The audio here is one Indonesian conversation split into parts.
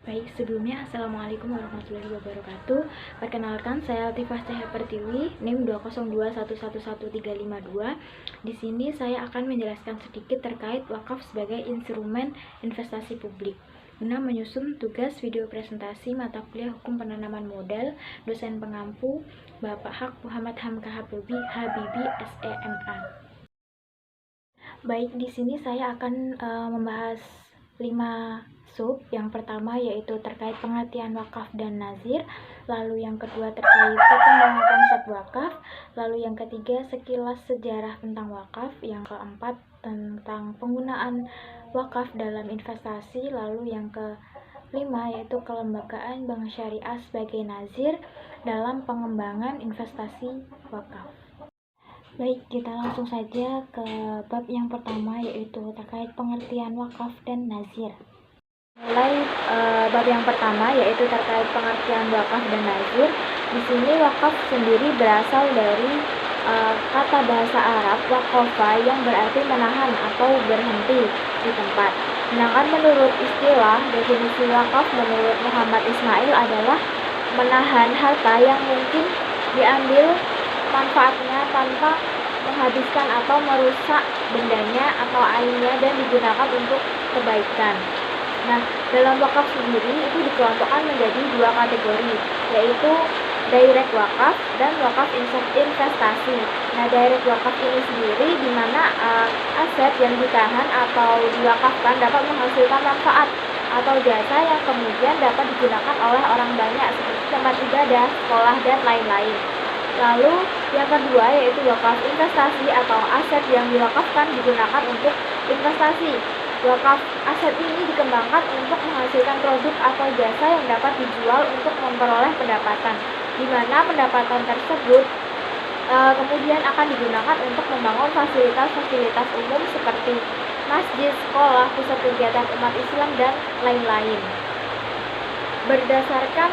Baik, sebelumnya Assalamualaikum warahmatullahi wabarakatuh. Perkenalkan, saya Latifah Cahya Pertiwi, NIM 202111352. Di sini saya akan menjelaskan sedikit terkait wakaf sebagai instrumen investasi publik. Guna menyusun tugas video presentasi mata kuliah Hukum Penanaman Modal, dosen pengampu Bapak Haq Muhammad Hamka Habibi, SEMA. Baik, di sini saya akan membahas 5 sub. Yang pertama yaitu terkait pengertian wakaf dan nazir, lalu yang kedua terkait perkembangan konsep wakaf, lalu yang ketiga sekilas sejarah tentang wakaf, yang keempat tentang penggunaan wakaf dalam investasi, lalu yang kelima yaitu kelembagaan bank syariah sebagai nazir dalam pengembangan investasi wakaf. Baik, kita langsung saja ke bab yang pertama yaitu terkait pengertian wakaf dan nazir. Mulai bab yang pertama yaitu terkait pengertian wakaf dan nazir. Di sini wakaf sendiri berasal dari kata bahasa Arab waqafa yang berarti menahan atau berhenti di tempat. Sedangkan menurut istilah definisi wakaf menurut Muhammad Ismail adalah menahan harta yang mungkin diambil manfaatnya tanpa menghabiskan atau merusak bendanya atau ainnya dan digunakan untuk kebaikan. Nah, dalam wakaf sendiri itu dikelompokkan menjadi 2 kategori, yaitu direct wakaf dan wakaf investasi. Nah, direct wakaf ini sendiri di mana aset yang ditahan atau diwakafkan dapat menghasilkan manfaat atau jasa yang kemudian dapat digunakan oleh orang banyak seperti tempat ibadah, sekolah, dan lain-lain. Lalu yang kedua yaitu wakaf investasi atau aset yang diwakafkan digunakan untuk investasi. Wakaf aset ini dikembangkan untuk menghasilkan produk atau jasa yang dapat dijual untuk memperoleh pendapatan, di mana pendapatan tersebut kemudian akan digunakan untuk membangun fasilitas-fasilitas umum seperti masjid, sekolah, pusat kegiatan umat Islam, dan lain-lain. Berdasarkan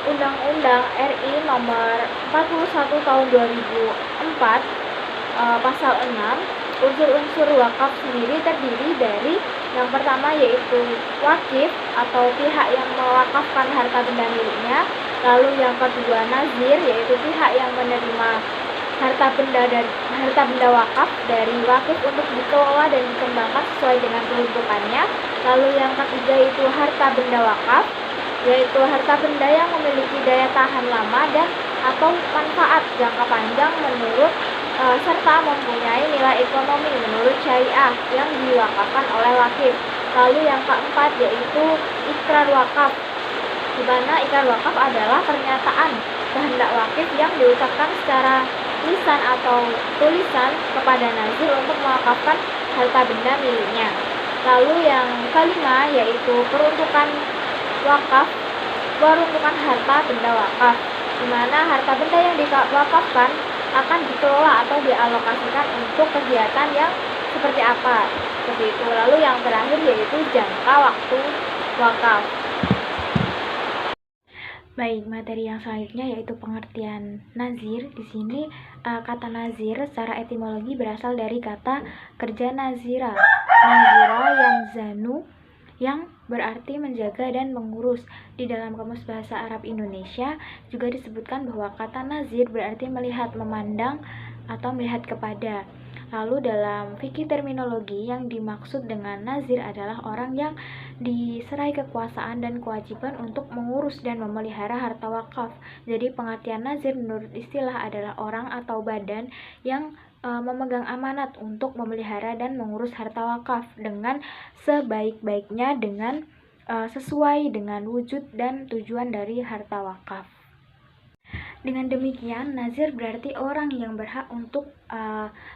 Undang-Undang RI nomor 41 tahun 2004 pasal 6, unsur-unsur wakaf sendiri terdiri dari yang pertama yaitu wakif atau pihak yang mewakafkan harta benda miliknya, lalu yang kedua nazir yaitu pihak yang menerima harta benda wakaf dari wakif untuk dikelola dan dikembangkan sesuai dengan peruntukannya, lalu yang ketiga itu harta benda wakaf yaitu harta benda yang memiliki daya tahan lama dan atau manfaat jangka panjang menurut serta mempunyai nilai ekonomi menurut syariah yang diwakafkan oleh wakif. Lalu yang keempat yaitu ikrar wakaf, di mana ikrar wakaf adalah pernyataan kehendak wakif yang diucapkan secara lisan atau tulisan kepada nazir untuk mewakafkan harta benda miliknya. Lalu yang kelima yaitu peruntukan wakaf, peruntukan harta benda wakaf, di mana harta benda yang diwakafkan akan dikelola atau dialokasikan untuk kegiatan yang seperti apa, seperti itu. Lalu yang terakhir yaitu jangka waktu wakaf. Baik, materi yang selanjutnya yaitu pengertian nazir. Di sini kata nazir secara etimologi berasal dari kata kerja nazira yang zanu, yang berarti menjaga dan mengurus. Di dalam Kamus Bahasa Arab Indonesia juga disebutkan bahwa kata nazir berarti melihat, memandang, atau melihat kepada. Lalu dalam fikih terminologi yang dimaksud dengan nazir adalah orang yang diserai kekuasaan dan kewajiban untuk mengurus dan memelihara harta wakaf. Jadi pengertian nazir menurut istilah adalah orang atau badan yang memegang amanat untuk memelihara dan mengurus harta wakaf dengan sebaik-baiknya dengan sesuai dengan wujud dan tujuan dari harta wakaf. Dengan demikian, nazir berarti orang yang berhak untuk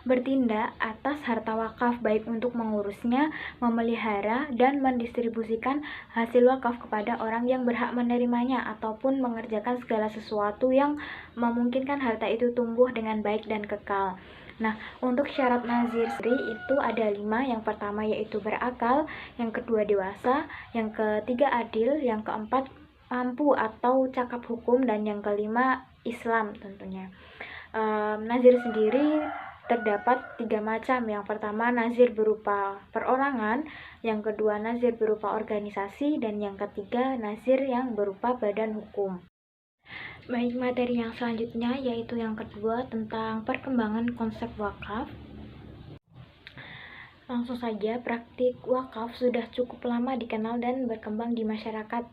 bertindak atas harta wakaf, baik untuk mengurusnya, memelihara, dan mendistribusikan hasil wakaf kepada orang yang berhak menerimanya, ataupun mengerjakan segala sesuatu yang memungkinkan harta itu tumbuh dengan baik dan kekal. Nah, untuk syarat nazir sendiri itu ada 5. Yang pertama yaitu berakal, yang kedua dewasa, yang ketiga adil, yang keempat mampu atau cakap hukum, dan yang kelima Islam tentunya. Nazir sendiri terdapat 3 macam. Yang pertama, nazir berupa perorangan, yang kedua, nazir berupa organisasi, dan yang ketiga, nazir yang berupa badan hukum. Baik, materi yang selanjutnya yaitu yang kedua tentang perkembangan konsep wakaf. Langsung saja, praktik wakaf sudah cukup lama dikenal dan berkembang di masyarakat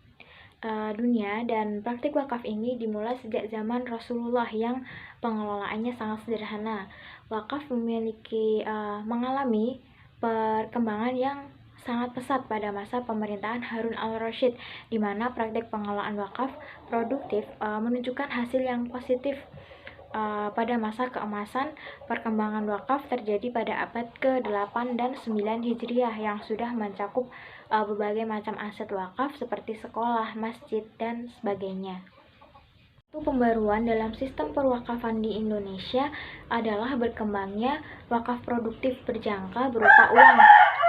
dunia, dan praktik wakaf ini dimulai sejak zaman Rasulullah yang pengelolaannya sangat sederhana. Wakaf mengalami perkembangan yang sangat pesat pada masa pemerintahan Harun al-Rasyid, di mana praktik pengelolaan wakaf produktif menunjukkan hasil yang positif. Pada masa keemasan, perkembangan wakaf terjadi pada abad ke-8 dan 9 Hijriah yang sudah mencakup berbagai macam aset wakaf seperti sekolah, masjid, dan sebagainya. Pembaruan dalam sistem perwakafan di Indonesia adalah berkembangnya wakaf produktif berjangka berupa uang.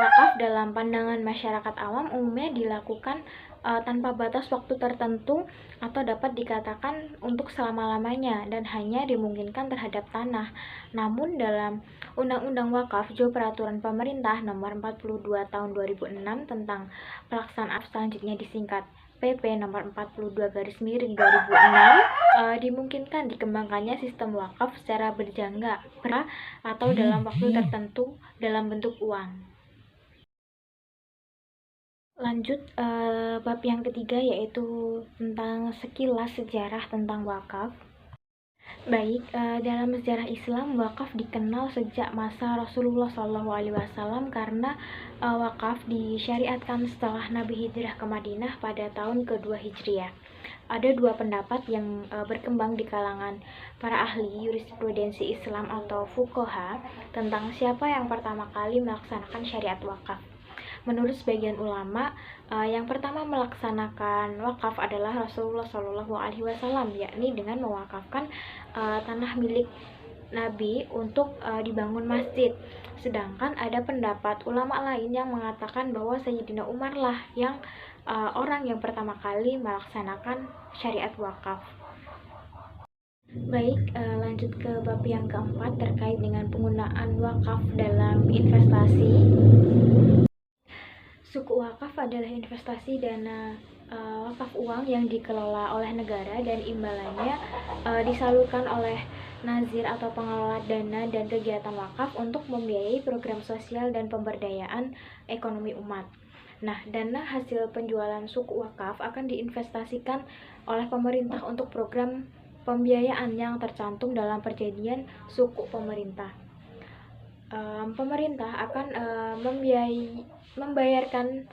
Wakaf dalam pandangan masyarakat awam umumnya dilakukan tanpa batas waktu tertentu atau dapat dikatakan untuk selama-lamanya dan hanya dimungkinkan terhadap tanah. Namun dalam Undang-Undang Wakaf Jo Peraturan Pemerintah Nomor 42 Tahun 2006 tentang pelaksanaan selanjutnya disingkat PP Nomor 42/2006 dimungkinkan dikembangkannya sistem wakaf secara berjangka atau dalam waktu tertentu dalam bentuk uang. Lanjut bab yang ketiga yaitu tentang sekilas sejarah tentang wakaf. Baik, dalam sejarah Islam, wakaf dikenal sejak masa Rasulullah SAW karena wakaf disyariatkan setelah Nabi hijrah ke Madinah pada tahun kedua Hijriah. Ada dua pendapat yang berkembang di kalangan para ahli jurisprudensi Islam atau fuqaha tentang siapa yang pertama kali melaksanakan syariat wakaf. Menurut sebagian ulama, yang pertama melaksanakan wakaf adalah Rasulullah SAW, yakni dengan mewakafkan tanah milik Nabi untuk dibangun masjid. Sedangkan ada pendapat ulama lain yang mengatakan bahwa Sayyidina Umar lah yang orang yang pertama kali melaksanakan syariat wakaf. Baik, lanjut ke bab yang keempat terkait dengan penggunaan wakaf dalam investasi. Suku wakaf adalah investasi dana wakaf uang yang dikelola oleh negara dan imbalannya disalurkan oleh nazir atau pengelola dana dan kegiatan wakaf untuk membiayai program sosial dan pemberdayaan ekonomi umat. Nah, dana hasil penjualan suku wakaf akan diinvestasikan oleh pemerintah untuk program pembiayaan yang tercantum dalam perjanjian suku pemerintah. Pemerintah akan membayarkan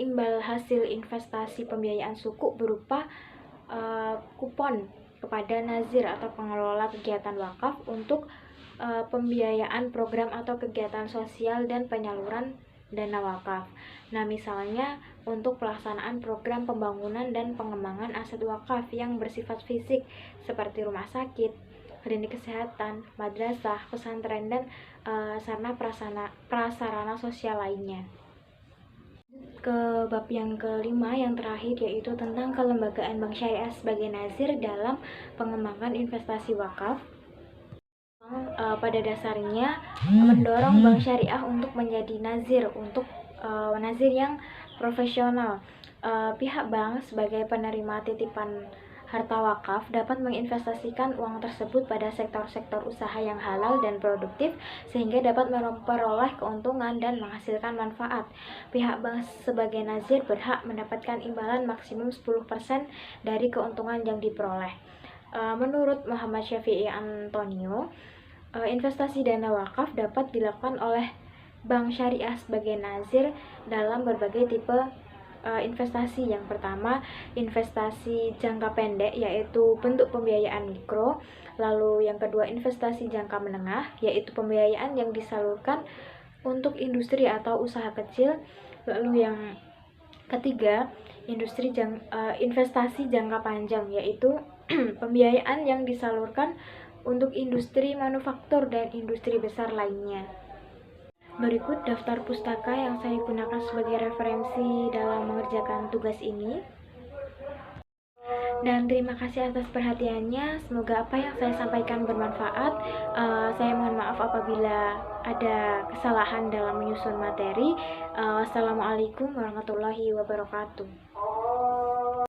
imbal hasil investasi pembiayaan suku berupa kupon kepada nazir atau pengelola kegiatan wakaf untuk pembiayaan program atau kegiatan sosial dan penyaluran dana wakaf. Nah, misalnya untuk pelaksanaan program pembangunan dan pengembangan aset wakaf yang bersifat fisik seperti rumah sakit, klinik kesehatan, madrasah, pesantren, dan sarana prasarana sosial lainnya. Ke bab yang kelima yang terakhir yaitu tentang kelembagaan bank syariah sebagai nazir dalam pengembangan investasi wakaf. Pada dasarnya mendorong bank syariah untuk menjadi nazir nazir yang profesional. Pihak bank sebagai penerima titipan harta wakaf dapat menginvestasikan uang tersebut pada sektor-sektor usaha yang halal dan produktif sehingga dapat memperoleh keuntungan dan menghasilkan manfaat. Pihak bank sebagai nazir berhak mendapatkan imbalan maksimum 10% dari keuntungan yang diperoleh. Menurut Muhammad Syafi'i Antonio, investasi dana wakaf dapat dilakukan oleh bank syariah sebagai nazir dalam berbagai tipe investasi. Yang pertama, investasi jangka pendek yaitu bentuk pembiayaan mikro. Lalu yang kedua, investasi jangka menengah yaitu pembiayaan yang disalurkan untuk industri atau usaha kecil. Lalu yang ketiga, investasi jangka panjang yaitu pembiayaan yang disalurkan untuk industri manufaktur dan industri besar lainnya. Berikut daftar pustaka yang saya gunakan sebagai referensi dalam mengerjakan tugas ini. Dan terima kasih atas perhatiannya. Semoga apa yang saya sampaikan bermanfaat. Saya mohon maaf apabila ada kesalahan dalam menyusun materi. Assalamualaikum warahmatullahi wabarakatuh.